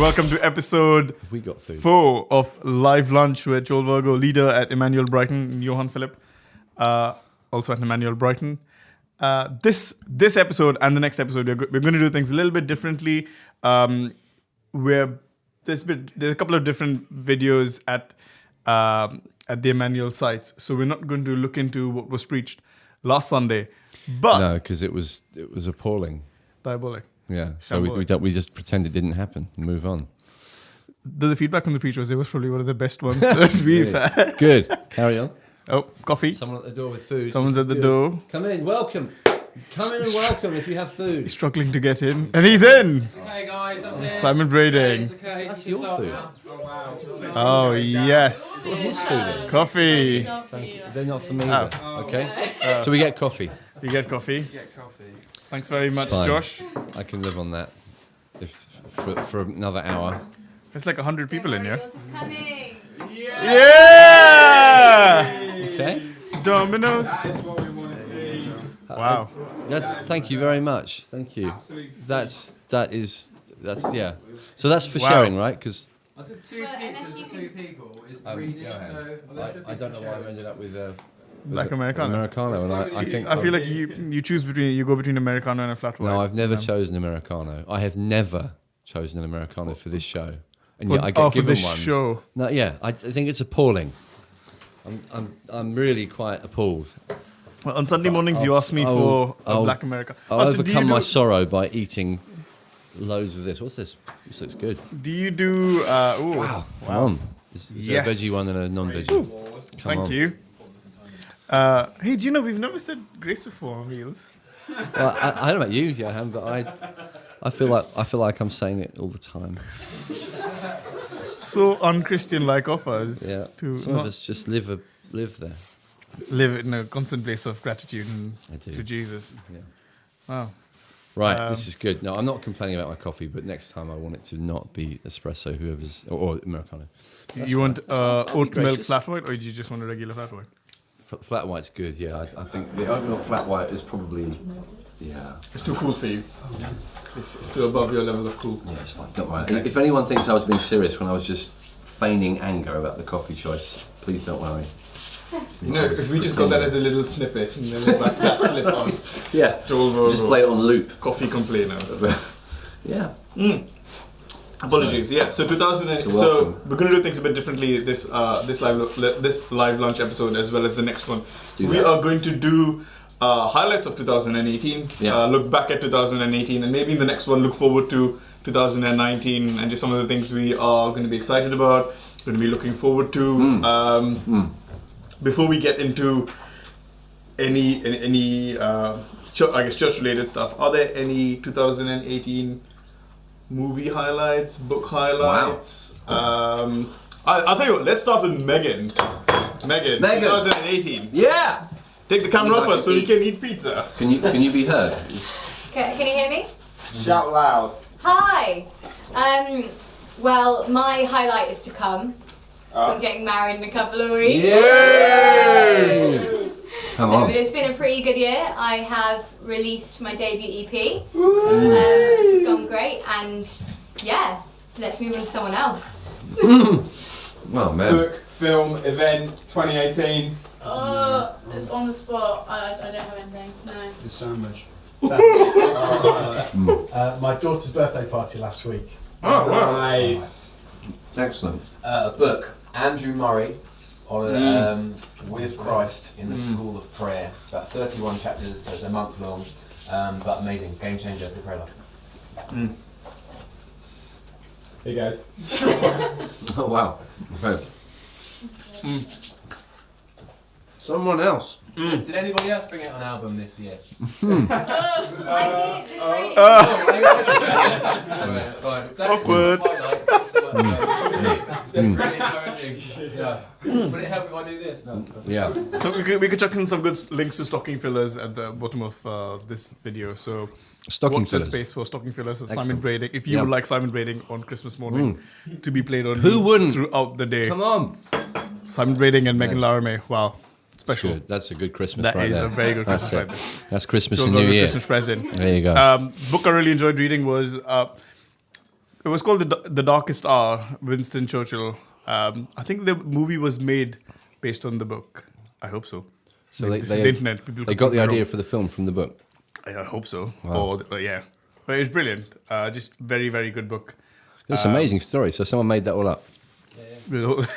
welcome to episode 4 of Live Lunch with Joel Virgo, leader at Emmanuel Brighton, Yohaan Philip, also at Emmanuel Brighton. This episode and the next episode, we're going to do things a little bit differently. Where there's a couple of different videos at the Emmanuel sites, so we're not going to look into what was preached last Sunday. But no, because it was appalling. Diabolic. Yeah, so we just pretend it didn't happen and move on. The feedback on the preach was it was probably one of the best ones that we've had. Good. Carry on. Oh, coffee. Someone at the door with food. Someone's at the door. Come in, welcome. Come in and welcome if you have food. He's struggling to get in. And he's in! It's okay, guys, I'm here. Simon Brading. It's okay. That's your food. Oh, yes. What is food in? Coffee. Thank you. They're not for me either. Okay. So we get coffee. You get coffee. Get coffee. Thanks very much, Fine. Josh. I can live on that for another hour. There's like 100 people in here. Yours is coming. Yeah! Okay. Dominoes. That is what we want to see. Wow. Thank you very much. Thank you. Absolutely. That's yeah. So that's for Wow. sharing, right? Because I said two Well, unless pizzas you for two people is go greedy, ahead. so there should be I don't know some why I sharing. ended up with Black Americano. Americano, and I think I feel like you choose you go between Americano and a flat white. no, I've never chosen Americano. I have never chosen an Americano for this show, and For- yet I get for given this one. show. No, yeah, I think it's appalling. I'm really quite appalled. Well, on Sunday mornings, you ask me for a Black Americano. I'll So do you overcome my do- sorrow by eating loads of this. What's this? This looks good. Do you do... wow. Wow. Is there Yes. a veggie one and a non-veggie? Thank you. Hey, do you know we've never said grace before on meals? Well, I don't know about you, Johan, but I feel like I'm saying it all the time. So unchristian-like of us Yeah. to Some not of us just live there. live in a constant place of gratitude I do. to Jesus. Yeah. Wow. Right, this is good. No, I'm not complaining about my coffee, but next time I want it to not be espresso, whoever's or Americano. You want oat milk gracious. flat white, or do you just want a regular flat white? Flat white's good. Yeah, I think the oat milk flat white is probably. Yeah. It's too cool for you. It's too above your level of cool. Yeah, it's fine. Don't worry. If anyone thinks I was being serious when I was just feigning anger about the coffee choice, please don't worry. No, if we just got that as a little snippet and then that clip on Yeah. Joel Virgo, Just play it on loop. coffee complainer. Yeah. Apologies. Yeah. So 2000. So welcome. we're gonna do things a bit differently this live lunch episode as well as the next one. do We that. are going to do highlights of 2018. Yeah. Look back at 2018, and maybe in the next one look forward to 2019 and just some of the things we are going to be excited about. Going to be looking forward to. Before we get into any church-related stuff, are there any 2018 movie highlights, book highlights? I'll tell you what. Let's start with Megan. Megan. 2018. Yeah. Take the camera off Means I us so can you can eat pizza. Can you be heard? Can you hear me? Shout loud. Hi. Well, my highlight is to come. So I'm getting married in a couple of weeks. Yay! Come No, on. but it's been a pretty good year. I have released my debut EP, which has gone great. And yeah, let's move on to someone else. Well, man. Book, film, event, 2018. It's on the spot. I don't have anything. No. The sandwich. My daughter's birthday party last week. Oh, wow. Nice. Excellent. A book, Andrew Murray, on with Christ in the School of Prayer. About 31 chapters, so it's a month long, but amazing, game changer for prayer life. Hey guys. Oh wow. Okay. Someone else. Did anybody else bring out an album this year? I think this radio. That's fine. Awkward. Really encouraging. Yeah. Would it help if I do this? No. Yeah. So we could chuck in some good links to stocking fillers at the bottom of this video. So Stocking watch the fillers. space for stocking fillers of Excellent. Simon Brading. If you Yeah. would like Simon Brading on Christmas morning to be played on Who wouldn't? throughout the day. Come on. Simon Brading and Megan Laramie. Wow. That's Special. good. That's a good Christmas That right is there. a very good That's Christmas it. present. That's Christmas So and very New Year. Christmas present. There you go. Book I really enjoyed reading was It was called The Darkest Hour, Winston Churchill. I think the movie was made based on the book. I hope so. So This is the internet. People they got the idea for the film from the book. I hope so. Wow. Yeah. But it's brilliant. Just very, very good book. It's an amazing story. So someone made that all up. The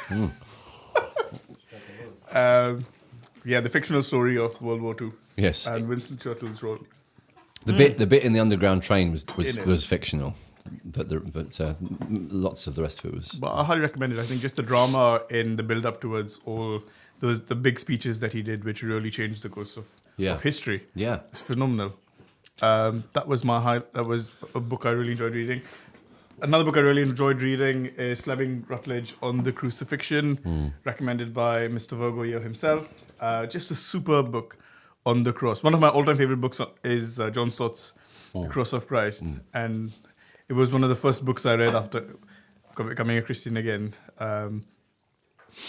fictional story of World War II. Yes. And Winston Churchill's role. The bit in the underground train was fictional, but lots of the rest of it was. But I highly recommend it. I think just the drama in the build-up towards all the big speeches that he did, which really changed the course of history. Yeah, it's phenomenal. That was a book I really enjoyed reading. Another book I really enjoyed reading is Fleming, Rutledge on the Crucifixion, recommended by Mr. Virgo himself. Just a superb book on the cross. One of my all-time favorite books is John Stott's The Cross of Christ. And it was one of the first books I read after becoming a Christian again.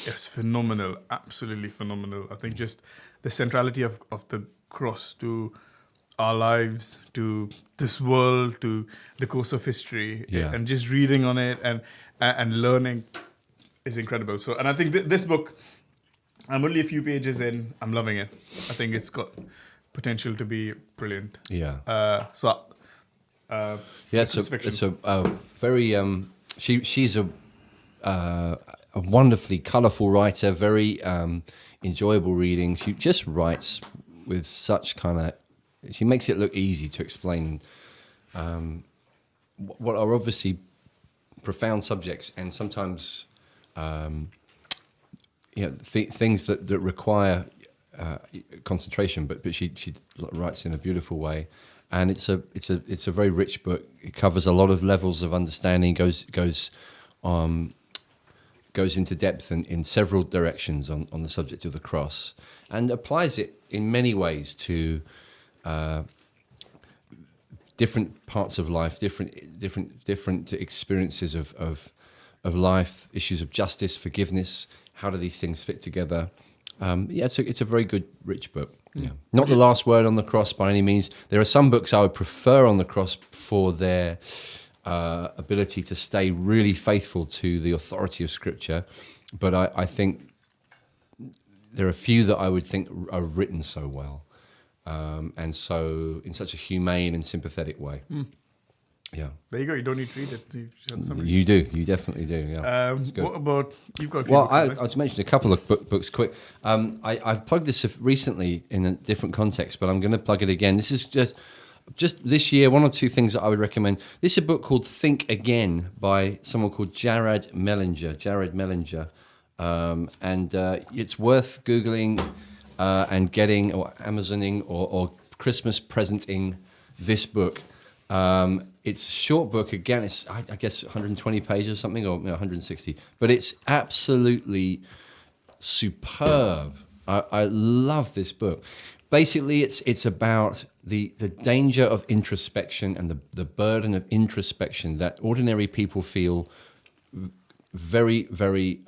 It's phenomenal, absolutely phenomenal. I think just the centrality of the cross to our lives, to this world, to the course of history, and just reading on it and learning is incredible. So, and I think this book, I'm only a few pages in, I'm loving it. I think it's got potential to be brilliant. Yeah. It's a very she's a wonderfully colourful writer, very enjoyable reading. She just writes with such kind of. She makes it look easy to explain what are obviously profound subjects and sometimes things that require concentration. But she writes in a beautiful way, and it's a very rich book. It covers a lot of levels of understanding. Goes into depth in several directions on the subject of the cross, and applies it in many ways to different parts of life, different experiences of life, issues of justice, forgiveness. How do these things fit together? It's a very good, rich book. Yeah, not the last word on the cross by any means. There are some books I would prefer on the cross for their ability to stay really faithful to the authority of Scripture, but I think there are a few that I would think are written so well. And so in such a humane and sympathetic way. Yeah. There you go. You don't need to read it. You do. You definitely do. Yeah. What about you've got a few books? Well, I was mentioning a couple of books quick. I've plugged this recently in a different context, but I'm going to plug it again. This is just this year, one or two things that I would recommend. This is a book called Think Again by someone called Jared Mellinger. And it's worth Googling and getting or Amazoning or Christmas presenting this book. It's a short book. Again, it's I guess 120 pages or something, or 160. But it's absolutely superb. I love this book. Basically, it's about the danger of introspection and the burden of introspection that ordinary people feel very, very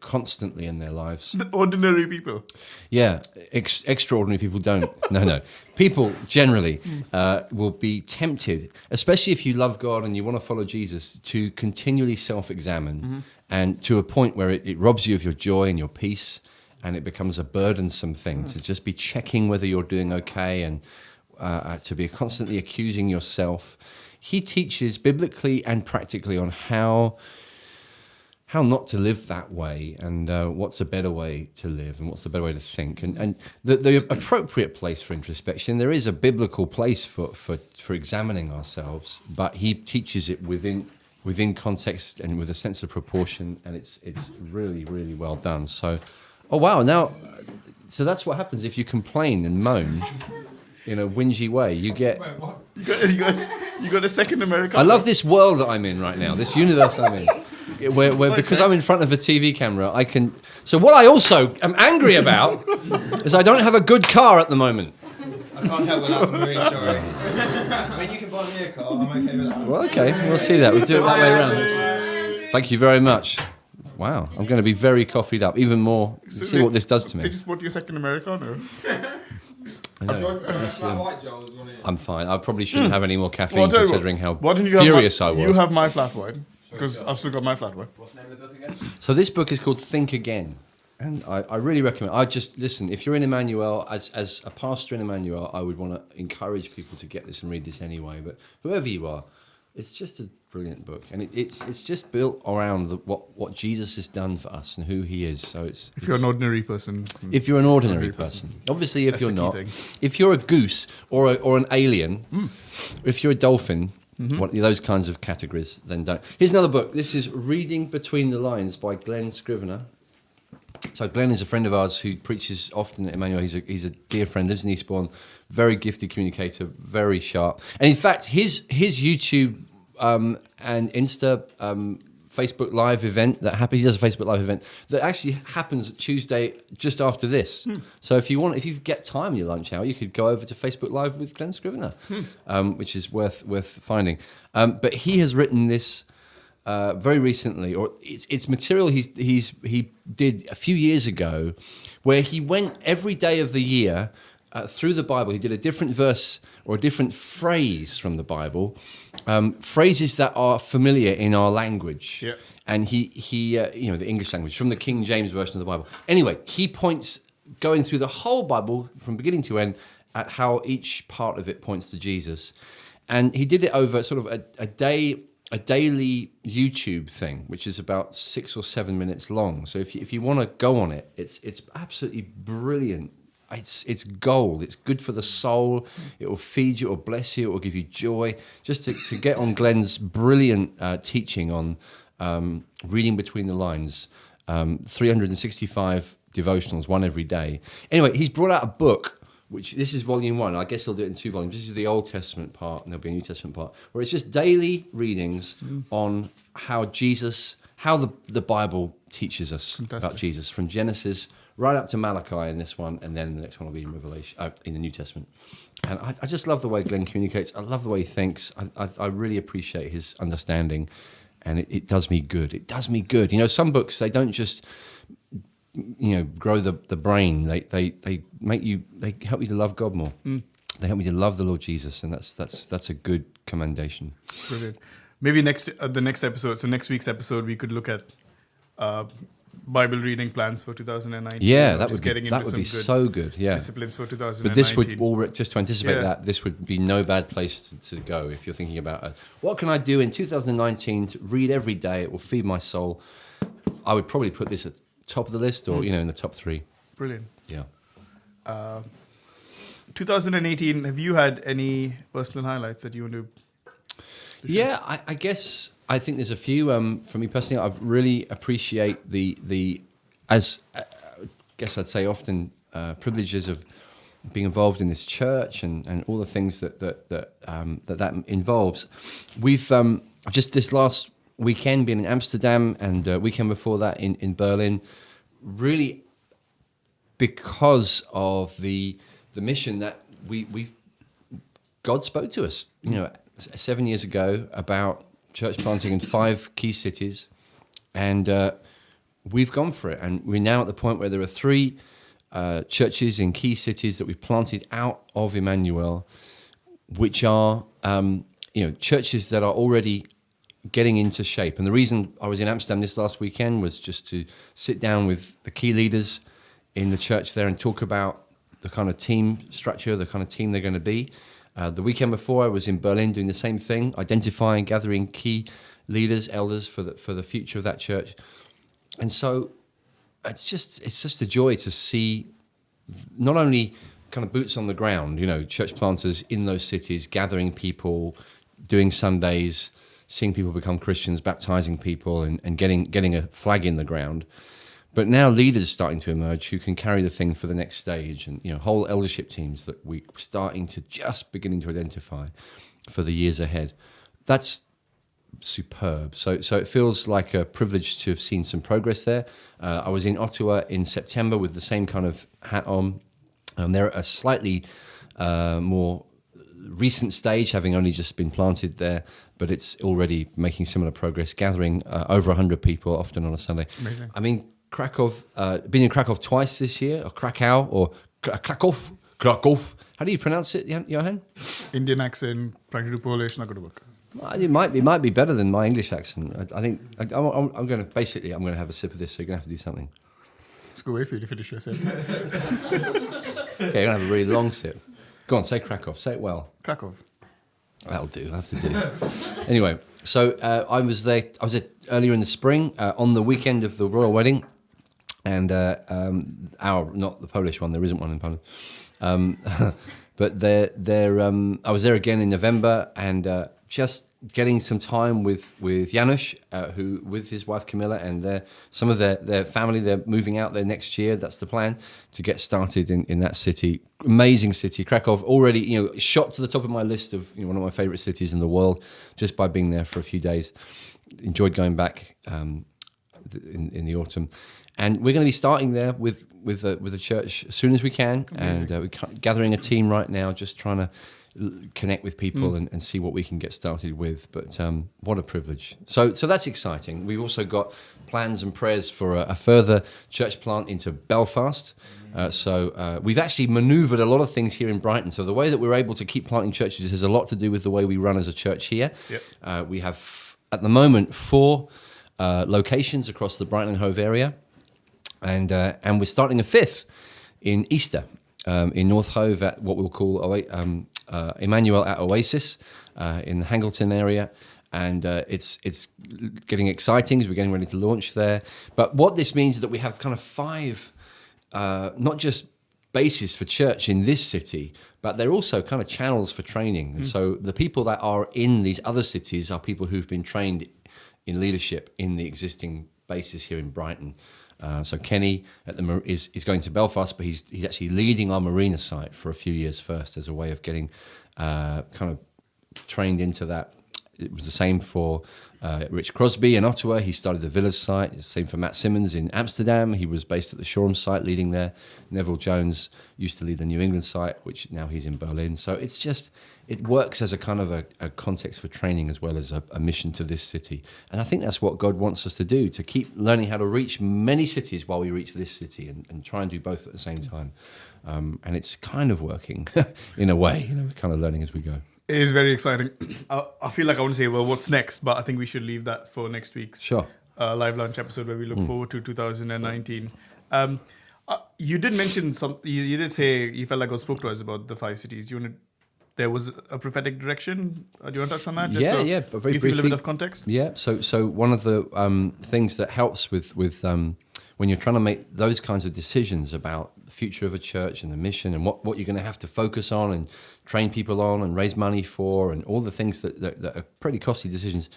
constantly in their lives. The ordinary people. Yeah, extraordinary people don't. No. People generally will be tempted, especially if you love God and you want to follow Jesus, to continually self-examine and to a point where it robs you of your joy and your peace, and it becomes a burdensome thing to just be checking whether you're doing okay and to be constantly accusing yourself. He teaches biblically and practically on how not to live that way, and what's a better way to live, and what's a better way to think, and the appropriate place for introspection. There is a biblical place for examining ourselves, but he teaches it within context and with a sense of proportion, and it's really, really well done. So, so that's what happens if you complain and moan in a whingy way. You get. Wait, what? You got a second American. I love this world that I'm in right now. This universe I'm in. Where because I'm in front of a TV camera, I can. So what I also am angry about is I don't have a good car at the moment. I can't help with that. I'm really sorry. I mean, you can buy me a car. I'm okay with that. Well, okay, we'll see that. We'll do it that way around. Thank you very much. Wow, I'm going to be very coffeed up, even more. See what this does to me. They just bought you a second Americano. I know. That's, white, Joel, do you want it? I'm fine. I probably shouldn't have any more caffeine Well, I'll tell you considering how why don't you furious have I was. You have my flat white because I've still got my flat white. What's the name of the book again? So this book is called Think Again. And I really recommend. I just listen. If you're in Emmanuel, as a pastor in Emmanuel, I would want to encourage people to get this and read this anyway. But whoever you are, it's just a brilliant book, and it's just built around what Jesus has done for us and who He is. So If you're an ordinary person. if you're an ordinary person, obviously, if That's you're the key not, thing. if you're a goose or an alien, if you're a dolphin. Those kinds of categories, then don't. Here's another book. This is Reading Between the Lines by Glen Scrivener. So Glen is a friend of ours who preaches often at Emmanuel. He's a dear friend, lives in Eastbourne, very gifted communicator, very sharp. And in fact, his YouTube and Insta Facebook Live event that happens, he does a Facebook Live event that actually happens Tuesday just after this. So if you get time in your lunch hour, you could go over to Facebook Live with Glen Scrivener, which is worth finding. But he has written this. Very recently, or it's material he did a few years ago, where he went every day of the year through the Bible. He did a different verse or a different phrase from the Bible, phrases that are familiar in our language. Yeah. And he the English language from the King James version of the Bible. Anyway, he points going through the whole Bible from beginning to end at how each part of it points to Jesus, and he did it over sort of a daily YouTube thing, which is about 6 or 7 minutes long. So if you want to go on it, it's absolutely brilliant. It's gold. It's good for the soul. It will feed you. It will bless you. It will give you joy. Just to get on Glen's brilliant teaching on reading between the lines, 365 devotionals, one every day. Anyway, he's brought out a book. This is volume 1. I guess he'll do it in 2 volumes. This is the Old Testament part, and there'll be a New Testament part, where it's just daily readings on how the Bible teaches us about Jesus, from Genesis right up to Malachi in this one, and then the next one will be in Revelation, in the New Testament. And I just love the way Glen communicates. I love the way he thinks. I really appreciate his understanding, and it does me good. It does me good. Some books, they don't just grow the brain. They help you to love God more. They help me to love the Lord Jesus, and that's a good commendation. Brilliant. Maybe the next episode. So next week's episode, we could look at Bible reading plans for 2019. Yeah, that would be some so good. Yeah, disciplines for 2019. But this would just to anticipate that this would be no bad place to go if you're thinking about what can I do in 2019 to read every day. It will feed my soul. I would probably put this at top of the list, or in the top 3. Brilliant. Yeah. 2018. Have you had any personal highlights that you want to? Yeah, I guess I think there's a few. For me personally, I really appreciate the as I guess I'd say often privileges of being involved in this church and all the things that involves. We've just this last weekend been in Amsterdam, and weekend before that in Berlin, really because of the mission that God spoke to us, 7 years ago about church planting in 5 key cities, and we've gone for it, and we're now at the point where there are 3 churches in key cities that we've planted out of Emmanuel, which are churches that are already getting into shape. And the reason I was in Amsterdam this last weekend was just to sit down with the key leaders in the church there and talk about the kind of team structure, the kind of team they're going to be. The weekend before, I was in Berlin doing the same thing, identifying, gathering key leaders, elders for the future of that church. And so it's just a joy to see not only kind of boots on the ground, church planters in those cities, gathering people, doing Sundays, seeing people become Christians, baptizing people, and getting a flag in the ground. But now leaders starting to emerge who can carry the thing for the next stage, and whole eldership teams that we're starting to just beginning to identify for the years ahead. That's superb. So it feels like a privilege to have seen some progress there. I was in Ottawa in September with the same kind of hat on. They're at a slightly more recent stage, having only just been planted there, but it's already making similar progress, gathering over 100 people, often on a Sunday. Amazing. I mean, Krakow, been in Krakow twice this year, or Krakow, Krakow. How do you pronounce it, Johan? Indian accent, trying to do Polish, not going to work. It might be better than my English accent. I think I'm going to have a sip of this, so you're going to have to do something. Let's go wait for you to finish your sip. Okay, you're going to have a really long sip. Go on, say Krakow. Say it well. Krakow. That'll do. I have to do. Anyway, so I was there earlier in the spring on the weekend of the royal wedding, and not the Polish one. There isn't one in Poland. But I was there again in November, and just getting some time with Janusz, who with his wife Camilla and some of their family. They're moving out there next year. That's the plan, to get started in that city. Amazing city, Krakow. Already, shot to the top of my list of one of my favourite cities in the world, just by being there for a few days. Enjoyed going back in the autumn. And we're going to be starting there with a church as soon as we can. Amazing. And we're gathering a team right now, just trying to connect with people and see what we can get started with. But what a privilege. So that's exciting. We've also got plans and prayers for a further church plant into Belfast. So we've actually manoeuvred a lot of things here in Brighton. So the way that we're able to keep planting churches has a lot to do with the way we run as a church here. Yep. We have, at the moment, 4 locations across the Brighton and Hove area. And we're starting a 5th in Easter, in North Hove at what we'll call Emmanuel at Oasis in the Hangleton area. And it's getting exciting as we're getting ready to launch there. But what this means is that we have kind of 5, not just bases for church in this city, but they're also kind of channels for training. So the people that are in these other cities are people who've been trained in leadership in the existing bases here in Brighton. So Kenny is going to Belfast, but he's actually leading our marina site for a few years first as a way of getting kind of trained into that. It was the same for Rich Crosby in Ottawa. He started the Villas site. It's the same for Matt Simmons in Amsterdam. He was based at the Shoreham site, leading there. Neville Jones used to lead the New England site, which now he's in Berlin. So it works as a kind of a context for training as well as a mission to this city. And I think that's what God wants us to do, to keep learning how to reach many cities while we reach this city and try and do both at the same time. And it's kind of working in a way, we're kind of learning as we go. It is very exciting. I feel like I want to say, well, what's next? But I think we should leave that for next week's live lunch episode where we look forward to 2019. You did mention you did say you felt like God spoke to us about the 5 cities. There was a prophetic direction. Do you want to touch on that? Just Very give briefly. a little bit of context. Yeah. So one of the things that helps with when you're trying to make those kinds of decisions about the future of a church and the mission and what you're going to have to focus on and train people on and raise money for and all the things that are pretty costly decisions,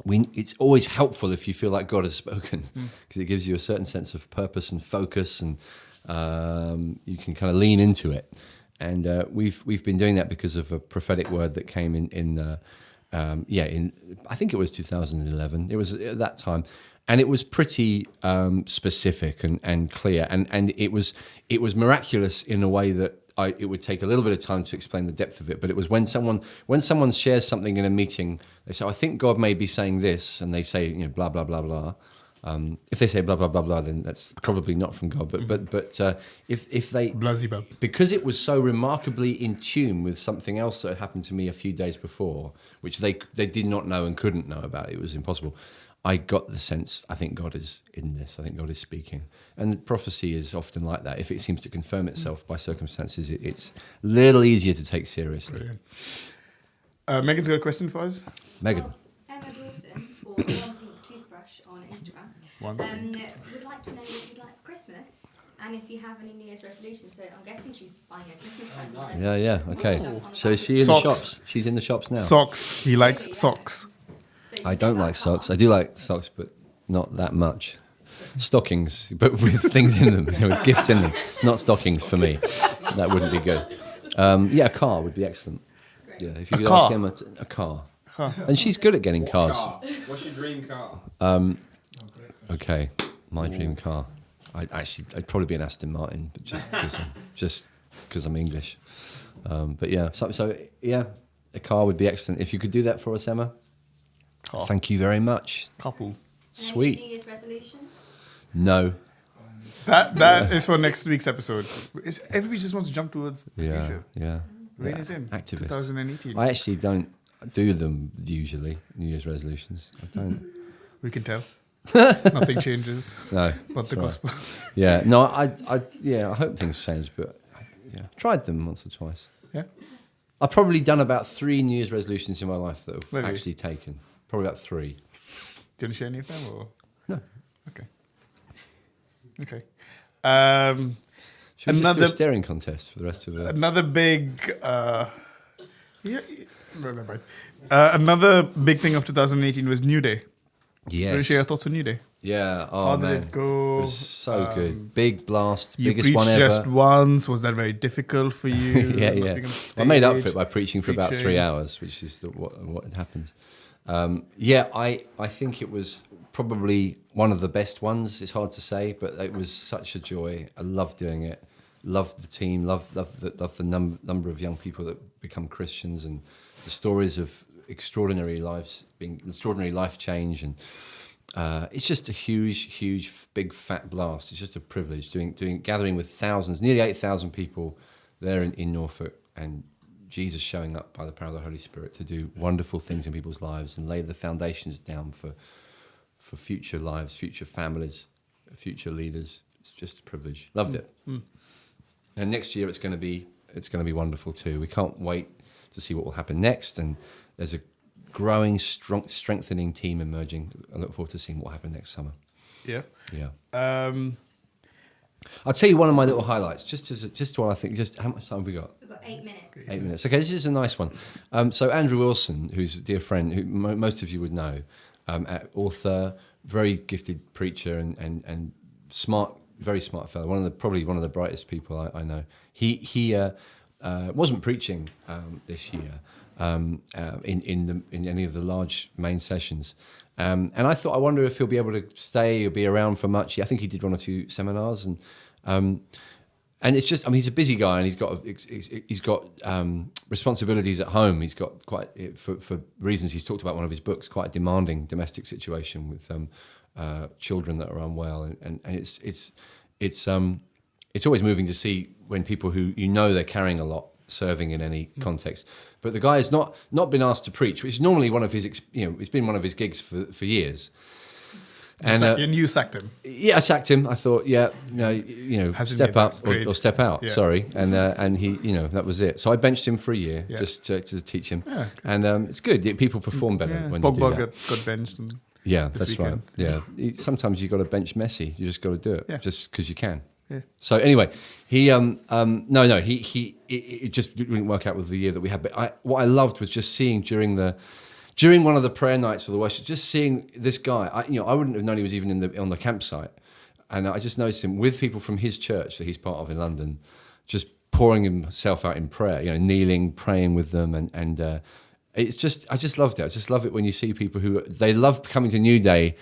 it's always helpful if you feel like God has spoken, because it gives you a certain sense of purpose and focus, and you can kind of lean into it. And we've been doing that because of a prophetic word that came in I think it was 2011. It was at that time. And it was pretty specific and clear, and it was miraculous in a way that it would take a little bit of time to explain the depth of it. But it was when someone shares something in a meeting, they say, "I think God may be saying this," and they say, blah blah blah blah. If they say blah blah blah blah, then that's probably not from God. But if they because it was so remarkably in tune with something else that had happened to me a few days before, which they did not know and couldn't know about. It was impossible. I got the sense, I think God is in this. I think God is speaking. And prophecy is often like that. If it seems to confirm itself by circumstances, it's a little easier to take seriously. Megan's got a question for us. Megan. Emma Dawson, for One Pink Toothbrush on Instagram, would like to know what you'd like for Christmas and if you have any New Year's resolutions. So I'm guessing she's buying a Christmas present. Yeah, okay. So is she in the shops? She's in the shops now. Socks. He likes socks. I don't like socks. I do like socks, but not that much. Stockings, but with things in them, with gifts in them. Not stockings for me. That wouldn't be good. A car would be excellent. Great. Yeah, if you could ask Emma a car. And she's good at getting cars. What's your dream car? Okay, my dream car. I'd probably be an Aston Martin, but just because I'm English. But yeah, so a car would be excellent. If you could do that for us, Emma. Thank you very much. Couple. Sweet. Any New Year's resolutions? No. That is for next week's episode. Everybody just wants to jump towards the future. Yeah. Rein it in. Activists. 2018. I actually don't do them usually, New Year's resolutions. I don't. We can tell. Nothing changes. No. But the right. gospel. Yeah. No, I hope things change, but tried them once or twice. Yeah. I've probably done about 3 New Year's resolutions in my life that have Really? actually taken. Probably about 3. Do you want to share any of them? Or? No. Okay. Should we just do a staring contest for the rest of the... Another big... never mind. Another big thing of 2018 was Newday. Yes. Want to share your thoughts on Newday? Yeah. Oh, How man. did it go? It was so good. Big blast. You Biggest one preached ever. just once. Was that very difficult for you? Yeah. I made up for it by preaching for about 3 hours, which is what happens. I think it was probably one of the best ones. It's hard to say, but it was such a joy. I loved doing it. Loved the team. Loved the number of young people that become Christians and the stories of extraordinary life change, and it's just a huge, big fat blast. It's just a privilege gathering with thousands, nearly 8,000 people there in Norfolk, and Jesus showing up by the power of the Holy Spirit to do wonderful things in people's lives and lay the foundations down for future lives, future families, future leaders. It's just a privilege. Loved it. And next year it's going to be wonderful too. We can't wait to see what will happen next, and there's a growing, strengthening team emerging. I look forward to seeing what will happen next summer. Yeah. I'll tell you one of my little highlights, just what I think. Just how much time have we got? We've got 8 minutes. 8 minutes. Okay, this is a nice one. So Andrew Wilson, who's a dear friend, who most of you would know, author, very gifted preacher, and smart, very smart fellow. Probably one of the brightest people I know. He wasn't preaching this year in any of the large main sessions. And I thought, I wonder if he'll be able to stay or be around for much. I think he did 1 or 2 seminars, and it's just, I mean, he's a busy guy, and he's got responsibilities at home. He's got quite, for reasons he's talked about in one of his books, quite a demanding domestic situation with children that are unwell, and it's always moving to see when people who they're carrying a lot serving in any context. But the guy has not been asked to preach, which is normally one of his, it's been one of his gigs for years. And you sacked him. Yeah, I sacked him. I thought, step up or step out. Yeah. Sorry, and he, that was it. So I benched him for a year just to teach him, and it's good. People perform better when you do that. Pogba got benched. That's weekend. right. Yeah, sometimes you got to bench Messi. You just got to do it, just because you can. Yeah. So anyway, he it just didn't work out with the year that we had. But what I loved was just seeing during one of the prayer nights of the worship, just seeing this guy. I wouldn't have known he was even on the campsite, and I just noticed him with people from his church that he's part of in London, just pouring himself out in prayer. Kneeling, praying with them, and it's just, I just loved it. I just love it when you see people who they love coming to Newday,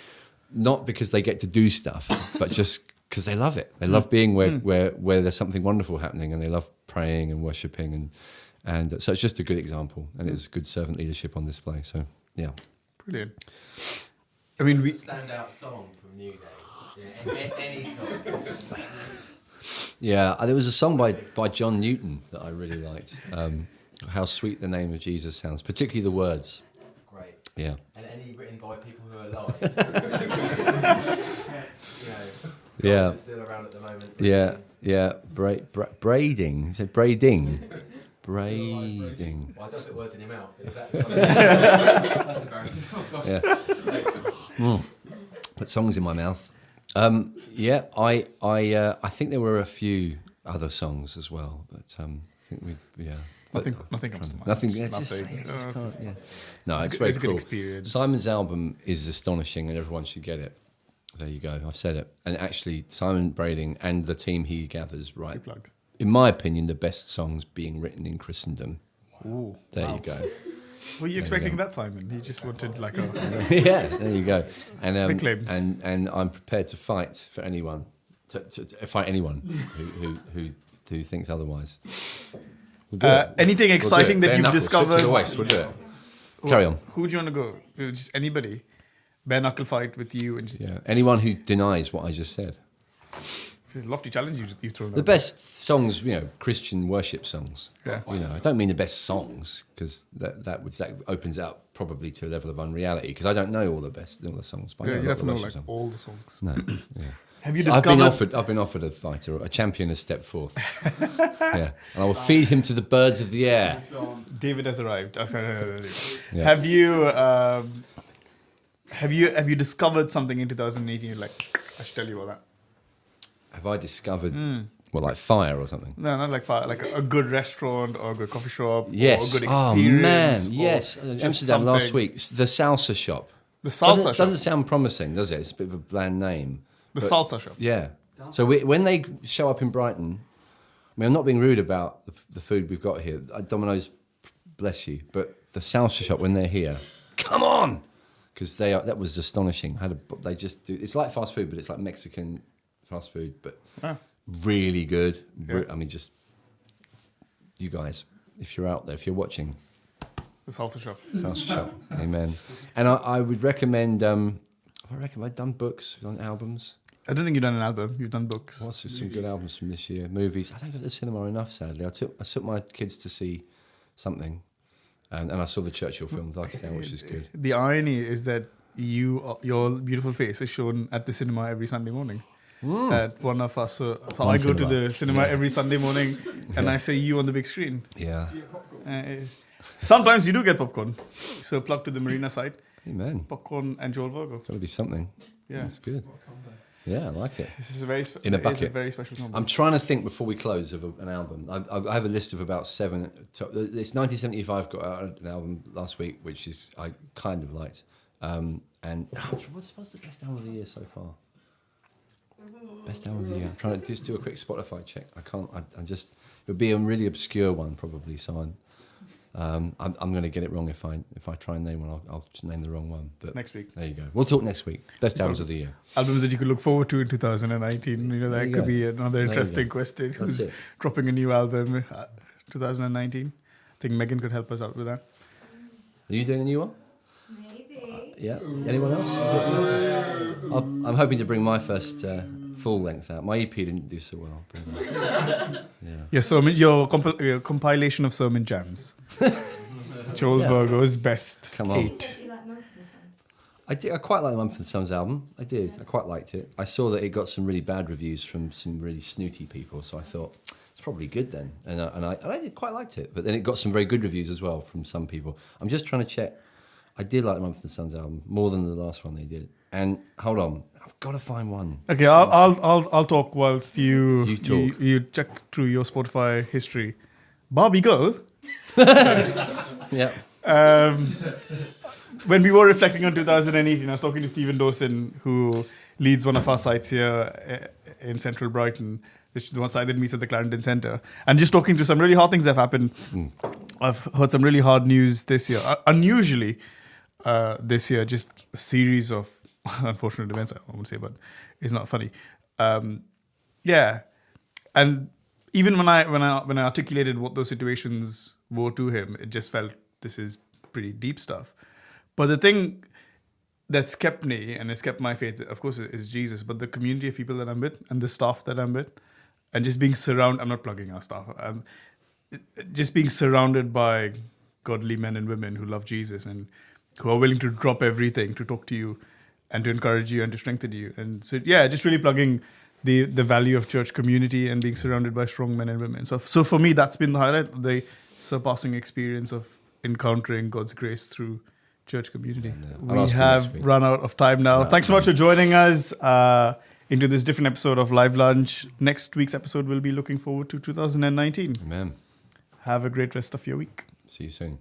not because they get to do stuff, but just because they love it. They love being where there's something wonderful happening, and they love praying and worshipping, and so it's just a good example, and it was good servant leadership on display. So yeah, brilliant. I mean, standout song from Newday. Any song. Yeah, there was a song by John Newton that I really liked. How sweet the name of Jesus sounds, particularly the words. Great. Yeah. And any written by people who are alive. Yeah. Still around at the moment. Yeah. Braiding. You said braiding. Braiding. Well, I don't put words in your mouth. But that's embarrassing. Oh, gosh. Put songs in my mouth. I think there were a few other songs as well, but I think Nothing comes to mind. Nothing. No, it's very a cool. good experience. Simon's album is astonishing, and everyone should get it. There you go. I've said it. And actually, Simon Brading and the team he gathers write, in my opinion, the best songs being written in Christendom. Ooh, there you go. Were you expecting that, Simon? He just wanted like a... Yeah, there you go. Big claims. And I'm prepared to fight for anyone, to fight anyone who thinks otherwise. We'll anything exciting that you've discovered? To the waist, we'll do it. Carry on. Who do you want to go? Just anybody. Bare knuckle fight with you and just... Anyone who denies what I just said. It's a lofty challenge you thrown The out. best songs, Christian worship songs. Yeah. I don't mean the best songs because that opens it up probably to a level of unreality because I don't know all the songs. But I Yeah, know you a have lot to of know worship songs. all the songs. No. Yeah. Have you So discovered? I've been offered a fighter, a champion has stepped forth. Yeah, and I will feed him to the birds of the air. David has arrived. Oh, sorry. Yeah. Have you discovered something in 2018? You're like, I should tell you about that. Have I discovered like fire or something? No, not like fire. Like a good restaurant or a good coffee shop. Yes. Or a good Oh experience. man, or yes. just Amsterdam last something. week. The salsa shop. The salsa shop. Doesn't sound promising, does it? It's a bit of a bland name. The But- salsa shop. Yeah. So when they show up in Brighton, I mean, I'm not being rude about the food we've got here. Domino's, bless you, but the salsa shop when they're here, come on, because that was astonishing. They just do. It's like fast food, but it's like Mexican fast food, but really good. Yeah. I mean, just you guys, if you're out there, if you're watching, The salsa shop. salsa shop, amen. And I would recommend. Have I done books, done albums? I don't think you've done an album. You've done books. What's some good albums from this year? Movies. I don't go to the cinema enough, sadly. I took my kids to see something, and I saw the Churchill film, Darkstown, which is good. The irony is that your beautiful face is shown at the cinema every Sunday morning. At one of us. So One I go to cinema. the cinema Yeah. every Sunday morning, and I say you on the big screen. Yeah. Sometimes you do get popcorn. So plug to the Marina site. Amen. Popcorn and Joel Virgo. Got to be something. Yeah. That's good. Yeah, I like it. This is a very In a it's a bucket. very special moment. I'm trying to think before we close of an album. I have a list of about 7. It's 1975 got out an album last week, which is I kind of liked. And what's the best album of the year so far? Best album of the year. I'm trying to just do a quick Spotify check. I can't. It would be a really obscure one probably. So I'm going to get it wrong if I try and name one. I'll just name the wrong one. But Next week. There you go. We'll talk next week. Best albums of the year. Albums that you could look forward to in 2019. There That you could go. be another There you interesting go. question. That's Who's it. dropping a new album 2019? I think Megan could help us out with that. Are you doing a new one? Maybe. Yeah. Anyone else? I'm hoping to bring my first full length out. My EP didn't do so well. But, Your compilation of sermon jams. Joel Yeah. Virgo's best Come on. 8. Said you like Mumford and Sons. I did. I quite like the Mumford & Sons album. I did. I quite liked it. I saw that it got some really bad reviews from some really snooty people, so I thought it's probably good then. And I did quite liked it. But then it got some very good reviews as well from some people. I'm just trying to check. I did like the Mumford & Sons album more than the last one they did. And hold on, I've got to find one. Okay, I'll talk whilst you talk. you check through your Spotify history. Barbie Girl. Yeah. When we were reflecting on 2018, I was talking to Stephen Dawson, who leads one of our sites here in central Brighton, which is the one site that meets at the Clarendon Centre, and just talking through some really hard things that have happened. I've heard some really hard news this year. Unusually, this year, just a series of unfortunate events, I won't say, but it's not funny. Yeah. And even when I articulated what those situations were to him, it just felt this is pretty deep stuff. But the thing that's kept me and has kept my faith, of course, is Jesus, but the community of people that I'm with and the staff that I'm with, and just being surrounded, I'm not plugging our staff, just being surrounded by godly men and women who love Jesus and who are willing to drop everything to talk to you and to encourage you and to strengthen you. And so, yeah, just really plugging the value of church community and being surrounded by strong men and women. So for me, that's been the highlight, the surpassing experience of encountering God's grace through church community. I'll We ask you have next week. run out of time now. Thanks so much for joining us into this different episode of Live Lunch. Next week's episode, we'll be looking forward to 2019. Amen. Have a great rest of your week. See you soon.